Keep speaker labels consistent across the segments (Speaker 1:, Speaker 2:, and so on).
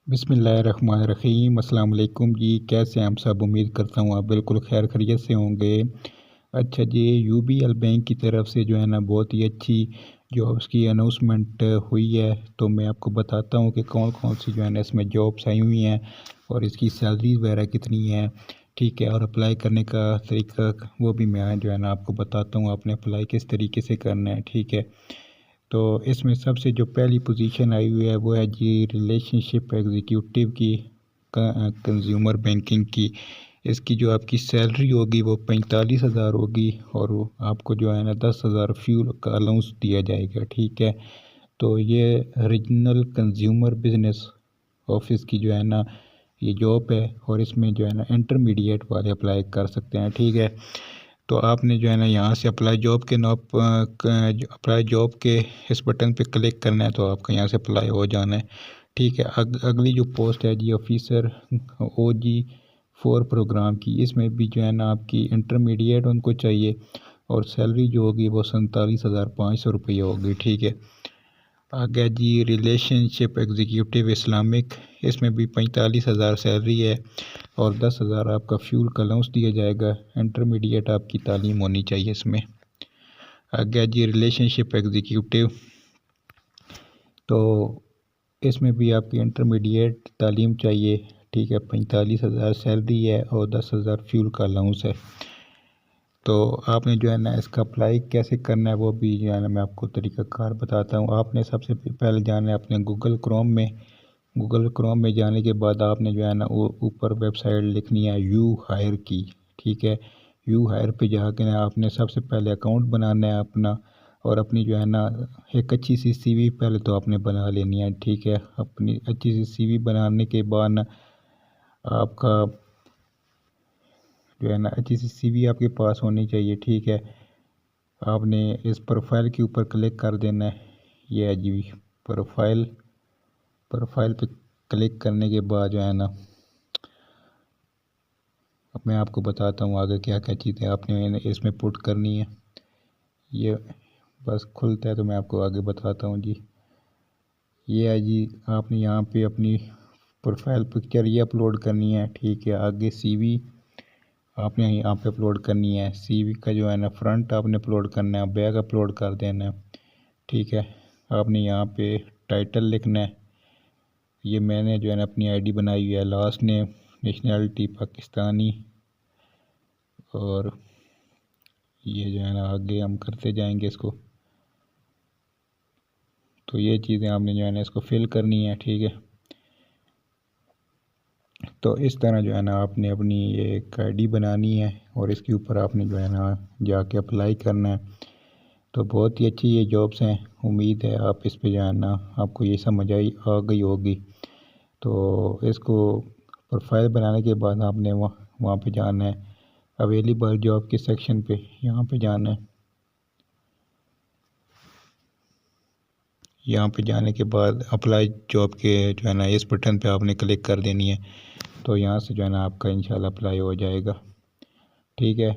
Speaker 1: बिस्मिल्लाहिर्रहमानिर्रहीम। अस्सलाम वालेकुम जी। कैसे हैं हम सब? उम्मीद करता हूँ आप बिल्कुल खैर खैरियत से होंगे। अच्छा जी, यूबीएल बैंक की तरफ से जो है ना बहुत ही अच्छी जॉब्स की अनाउंसमेंट हुई है। तो मैं आपको बताता हूँ कि कौन कौन सी जो है ना इसमें जॉब्स आई हुई हैं और इसकी सैलरी वगैरह कितनी है, ठीक है। और अप्लाई करने का तरीका वो भी मैं जो है ना आपको बताता हूँ, आपने अप्लाई किस तरीके से करना है, ठीक है। तो इसमें सबसे जो पहली पोजीशन आई हुई है वो है जी रिलेशनशिप एग्जीक्यूटिव की, कंज्यूमर बैंकिंग की। इसकी जो आपकी सैलरी होगी वो 45,000 होगी और आपको जो है ना 10,000 फ्यूल का अलाउंस दिया जाएगा, ठीक है। तो ये रीजनल कंज्यूमर बिजनेस ऑफिस की जो है ना ये जॉब है और इसमें जो है ना इंटरमीडिएट वाले अप्लाई कर सकते हैं, ठीक है। तो आपने जो है ना यहाँ से अप्लाई जॉब के इस बटन पे क्लिक करना है, तो आपका यहाँ से अप्लाई हो जाना है, ठीक है। अगली जो पोस्ट है जी ऑफिसर OG4 प्रोग्राम की। इसमें भी जो है ना आपकी इंटरमीडिएट उनको चाहिए और सैलरी जो होगी वो 47,500 रुपये होगी, ठीक है। आगे जी रिलेशनशिप एग्जीक्यूटिव इस्लामिक। इसमें भी 45,000 सैलरी है और 10,000 आपका फ्यूल का अलाउंस दिया जाएगा। इंटरमीडिएट आपकी तालीम होनी चाहिए इसमें। आगे जी रिलेशनशिप एग्जीक्यूटिव, तो इसमें भी आपकी इंटरमीडिएट तालीम चाहिए, ठीक है। 45,000 सैलरी है और 10,000 फ्यूल का अलाउंस है। तो आपने जो है ना इसका अप्लाई कैसे करना है वो भी जो है ना मैं आपको तरीक़ाकार बताता हूँ। आपने सबसे पहले जाना है अपने गूगल क्रोम में जाने के बाद आपने जो है ना वो ऊपर वेबसाइट लिखनी है यू हायर की, ठीक है। यू हायर पे जाकर आपने सबसे पहले अकाउंट बनाना है अपना और अपनी जो है ना एक अच्छी सी CV पहले तो आपने बना लेनी है, ठीक है। अपनी अच्छी सी CV बनाने के बाद ना आपका जो है ना अच्छी सी CV आपके पास होनी चाहिए, ठीक है। आपने इस प्रोफाइल के ऊपर क्लिक कर देना है। ये है जी प्रोफाइल पे क्लिक करने के बाद जो है ना अब मैं आपको बताता हूँ आगे क्या क्या चीज़ें आपने इसमें पुट करनी है। ये बस खुलता है तो मैं आपको आगे बताता हूँ जी। ये है जी, आपने यहाँ पे अपनी प्रोफाइल पिक्चर ये अपलोड करनी है, ठीक है। आगे CV आपने यहाँ पे अपलोड करनी है। CV का जो है ना फ्रंट आपने अपलोड करना है, बैक अपलोड कर देना है, ठीक है। आपने यहाँ पे टाइटल लिखना है। ये मैंने जो है ना अपनी ID बनाई हुई है। लास्ट नेम, नेशनलिटी पाकिस्तानी, और ये जो है ना आगे हम करते जाएंगे इसको। तो ये चीज़ें आपने जो है ना इसको फिल करनी है, ठीक है। तो इस तरह जो है ना आपने अपनी एक ID बनानी है और इसके ऊपर आपने जो है ना जाके अप्लाई करना है। तो बहुत ही अच्छी ये जॉब्स हैं। उम्मीद है आप इस पे जो है ना आपको ये समझ आ गई होगी। तो इसको प्रोफाइल बनाने के बाद आपने वहाँ पे जाना है अवेलेबल जॉब के सेक्शन पे, यहाँ पे जाना है। यहाँ पे जाने के बाद अप्लाई जॉब के जो है ना इस बटन पे आपने क्लिक कर देनी है। तो यहाँ से जो है ना आपका इंशाल्लाह अप्लाई हो जाएगा, ठीक है।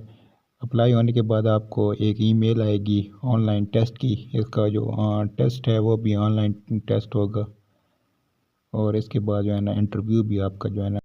Speaker 1: अप्लाई होने के बाद आपको एक ईमेल आएगी ऑनलाइन टेस्ट की। इसका जो टेस्ट है वो भी ऑनलाइन टेस्ट होगा और इसके बाद जो है ना इंटरव्यू भी आपका जो है ना